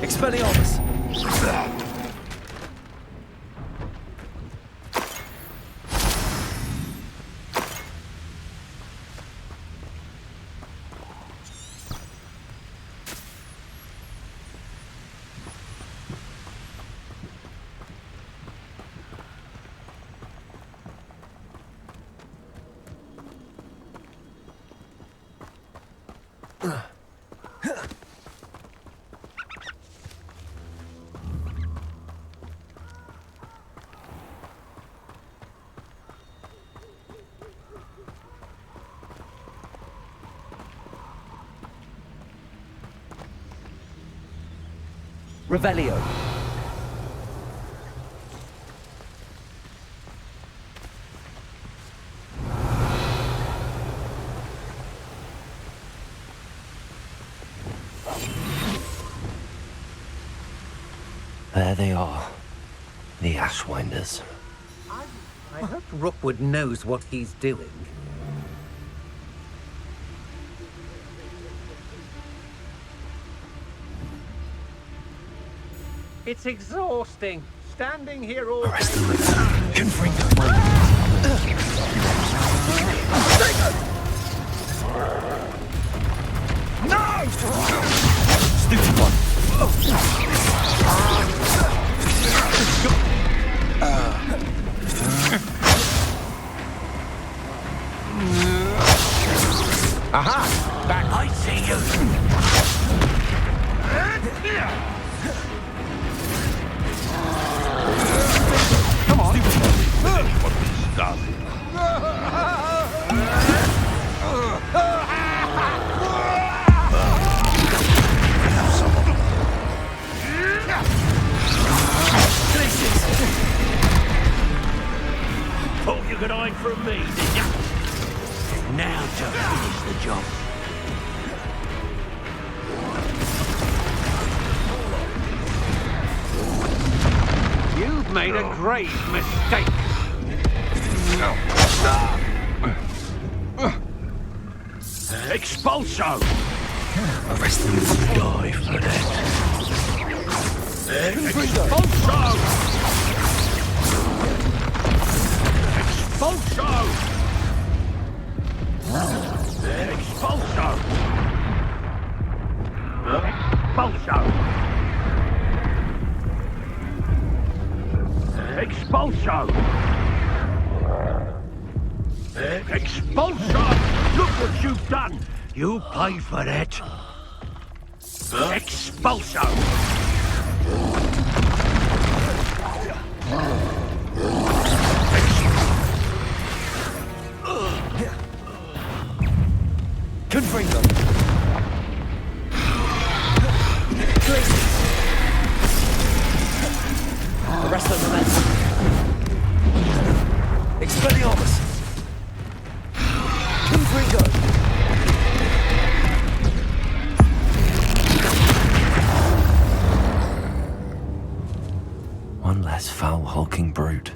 Expelliarmus. Revelio. there they are. The Ashwinders. I hope Rookwood knows what he's doing. It's exhausting. Standing here all Arrest day. them. Confront No! Stupid one. Aha! Back. I see you. Come on. What we started. Thought you could hide from me, did ya? Now to finish the job. You've made a grave mistake. Expulso! Arrest them. Die for that. Expulso! Expulso! Expulso! Expulso! Expulso! Expulso! Look what you've done! You pay for that! Expulso! Confront them. Arrest them. Expelliarmus. Confringo. One less foul hulking brute.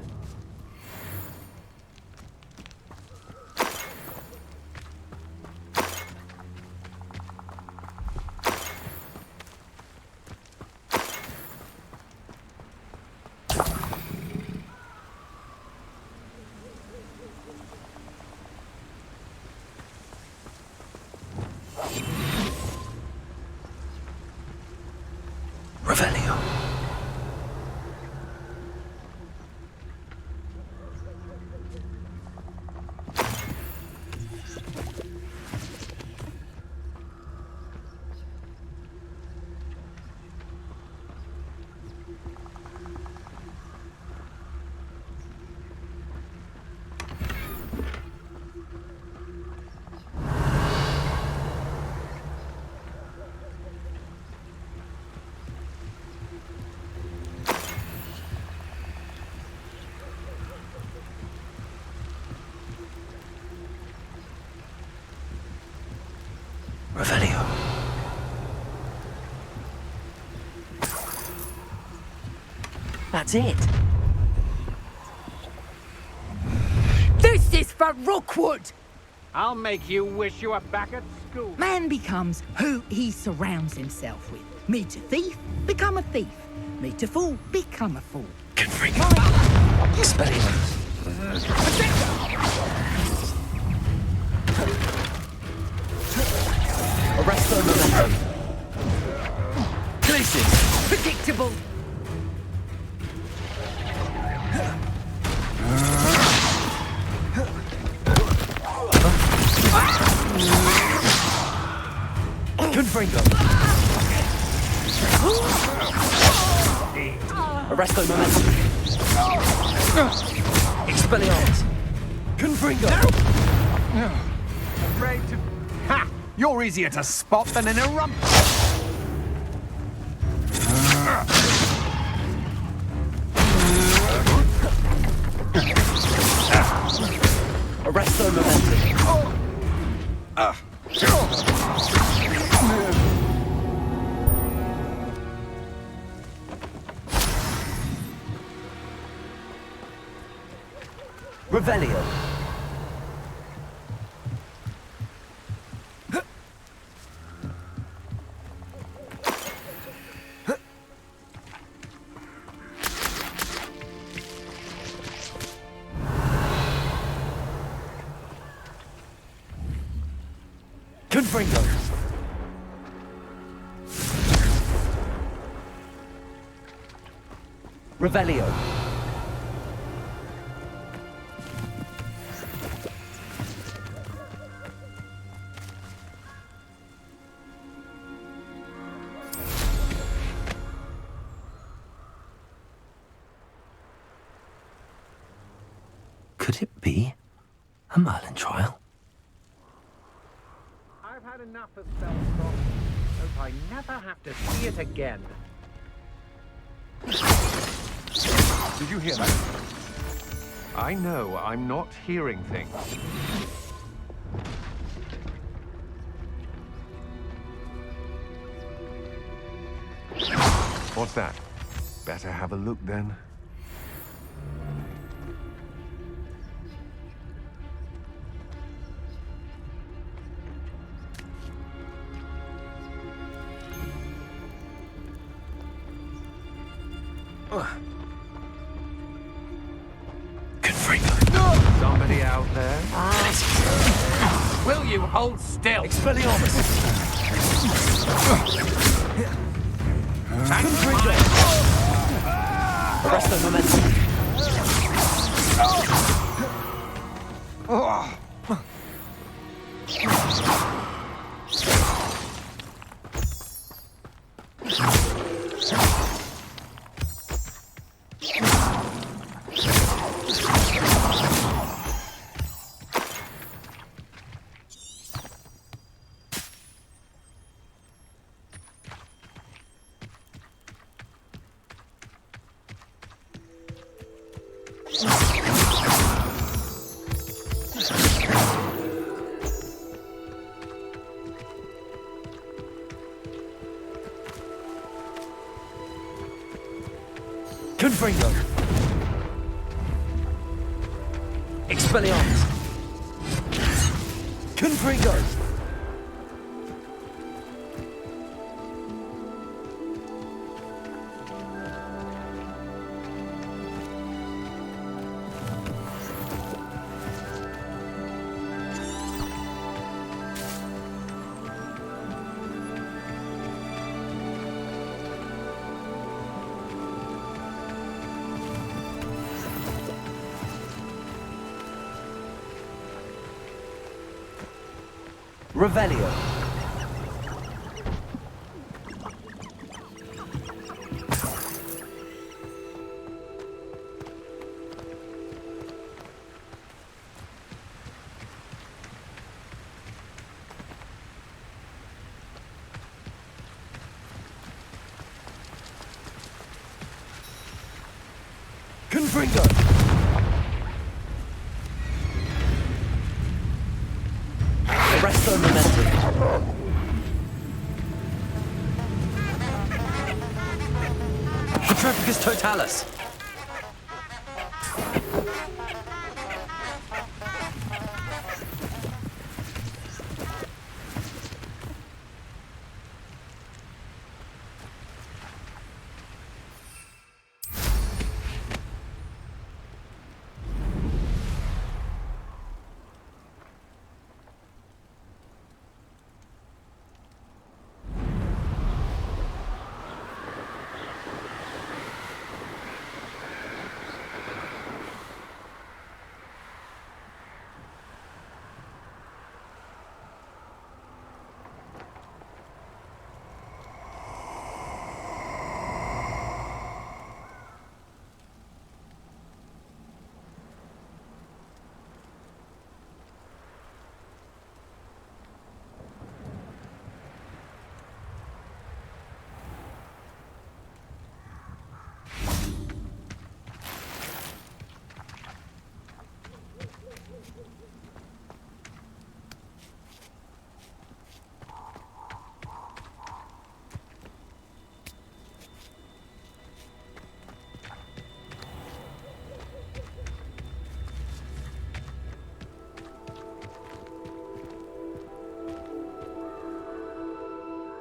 Revelio. Revelio. That's it. This is for Rookwood! I'll make you wish you were back at school. Man becomes who he surrounds himself with. Meet a thief, become a thief. Meet a fool, become a fool. Confringo. Expelliarmus. Arrest them. Places. Predictable. Confringo. Arresto momentum. Expelliarmus. Confringo. Afraid to... Ha! You're easier to spot than in a rump. Arresto momentum. Revelio. Confringo. Revelio. Could it be a Merlin trial? I've had enough of Feldcroft. Hope I never have to see it again. Did you hear that? I know I'm not hearing things. What's that? Better have a look then. Somebody out there? Will you hold still? Expelliarmus! Arresto momentum! Confringo. Expelliarmus. Confringo. Revelio. Confringo. Arresto momentum. Petrificus totalis.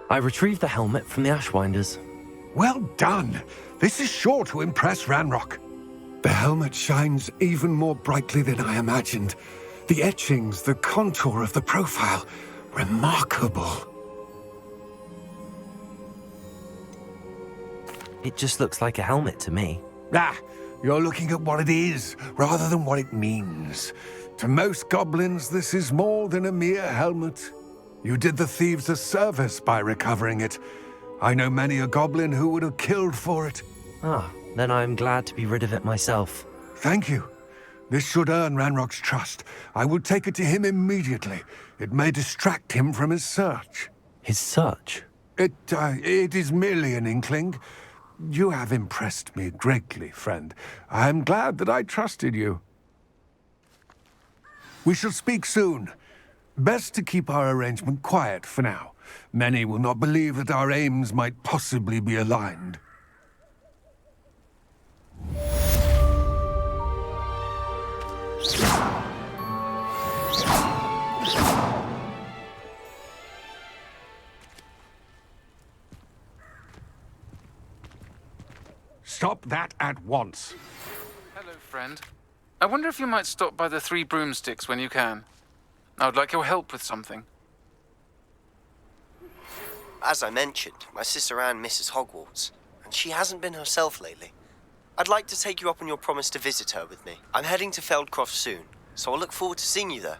I retrieved the helmet from the Ashwinders. Well done. This is sure to impress Ranrock. The helmet shines even more brightly than I imagined. The etchings, the contour of the profile, remarkable. It just looks like a helmet to me. Ah, you're looking at what it is, rather than what it means. To most goblins, this is more than a mere helmet. You did the thieves a service by recovering it. I know many a goblin who would have killed for it. Ah, then I'm glad to be rid of it myself. Thank you. This should earn Ranrock's trust. I will take it to him immediately. It may distract him from his search. His search? It is merely an inkling. You have impressed me greatly, friend. I am glad that I trusted you. We shall speak soon. Best to keep our arrangement quiet for now. Many will not believe that our aims might possibly be aligned. Stop that at once. Hello, friend. I wonder if you might stop by the Three Broomsticks when you can. I would like your help with something. As I mentioned, my sister Anne misses Hogwarts, and she hasn't been herself lately. I'd like to take you up on your promise to visit her with me. I'm heading to Feldcroft soon, so I'll look forward to seeing you there.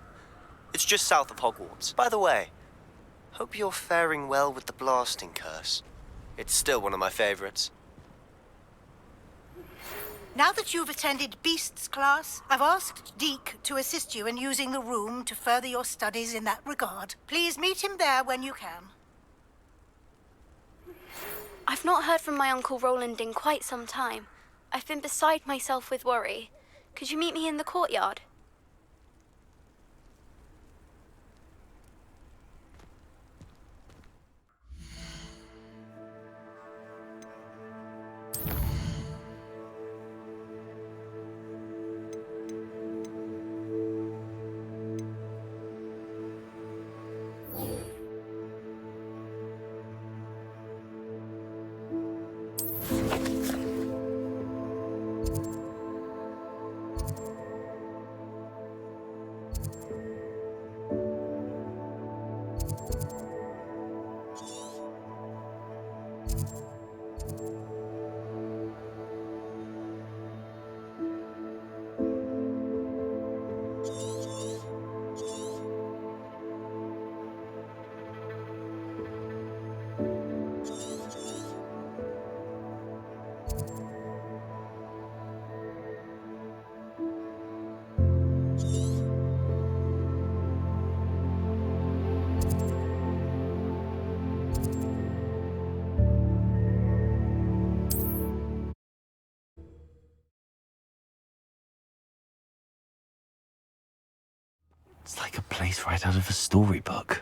It's just south of Hogwarts. By the way, hope you're faring well with the blasting curse. It's still one of my favorites. Now that you've attended Beasts class, I've asked Deke to assist you in using the room to further your studies in that regard. Please meet him there when you can. I've not heard from my Uncle Roland in quite some time. I've been beside myself with worry. Could you meet me in the courtyard? It's like a place right out of a storybook.